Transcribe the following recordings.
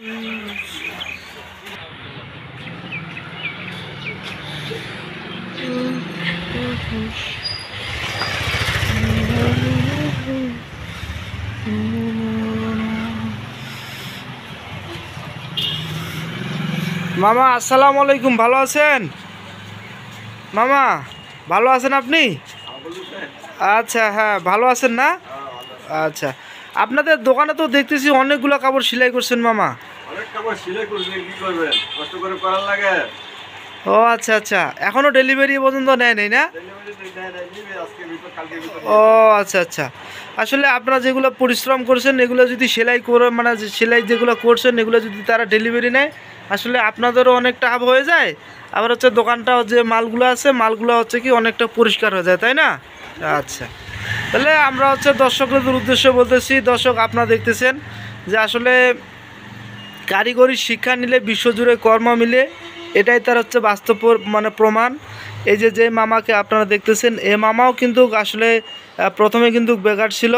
মামা আসসালামু আলাইকুম, ভালো আছেন? মামা ভালো আছেন আপনি? আচ্ছা, হ্যাঁ ভালো আছেন না? আচ্ছা, আপনাদের দোকানে তো দেখতেছি অনেকগুলো কাপড় সেলাই করছেন মামা। অনেক কাপড় সেলাই করবে, কি করবেন, কষ্ট করে করার লাগে। ও আচ্ছা আচ্ছা, এখনো ডেলিভারি পর্যন্ত নেয় নাই না? ও আচ্ছা আচ্ছা, আসলে আপনারা যেগুলো পরিশ্রম করছেন এগুলো যদি সেলাই করে, মানে সেলাই যেগুলো করছেন এগুলো যদি তারা ডেলিভারি নেয়, আসলে আপনাদেরও অনেকটা লাভ হয়ে যায়। আবার হচ্ছে দোকানটা যে মালগুলো আছে মালগুলো হচ্ছে কি অনেকটা পরিষ্কার হয়ে যায়, তাই না? আচ্ছা, তাহলে আমরা হচ্ছে দর্শকদের উদ্দেশ্যে বলতেছি, দর্শক আপনারা দেখতেছেন যে আসলে কারিগরি শিক্ষা নিলে বিশ্বজুড়ে কর্ম মিলে, এটাই তার হচ্ছে বাস্তব মানে প্রমাণ। এই যে মামাকে আপনারা দেখতেছেন, এ মামাও কিন্তু আসলে প্রথমে কিন্তু বেকার ছিল,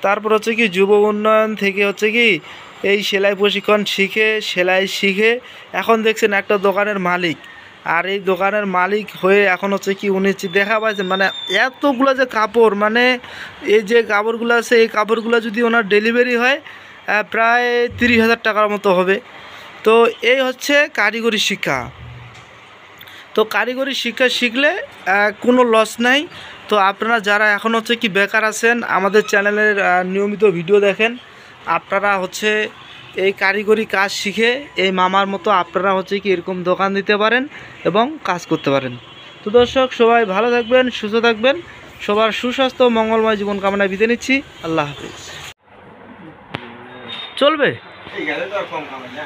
তারপর হচ্ছে কি যুব উন্নয়ন থেকে হচ্ছে কি এই সেলাই প্রশিক্ষণ শিখে, সেলাই শিখে এখন দেখছেন একটা দোকানের মালিক। আর এই দোকানের মালিক হয়ে এখন হচ্ছে কি উনি দেখা পাচ্ছেন, মানে এতগুলো যে কাপড়, মানে এই যে কাপড়গুলো আছে এই কাপড়গুলো যদি ওনার ডেলিভারি হয় প্রায় 30,000 টাকার মতো হবে। তো এই হচ্ছে কারিগরি শিক্ষা। তো কারিগরি শিক্ষা শিখলে কোনো লস নাই। তো আপনারা যারা এখন হচ্ছে কি বেকার আছেন, আমাদের চ্যানেলের নিয়মিত ভিডিও দেখেন, আপনারা হচ্ছে এই কারিগরি কাজ শিখে এই মামার মতো আপনারা হচ্ছে কি এরকম দোকান দিতে পারেন এবং কাজ করতে পারেন। তো দর্শক সবাই ভালো থাকবেন, সুস্থ থাকবেন, সবার সুস্বাস্থ্য মঙ্গলময় জীবন কামনায় বিদায় নিচ্ছি। আল্লাহ হাফিজ। চলবে। এই গেলে তো আর কম কামাই না।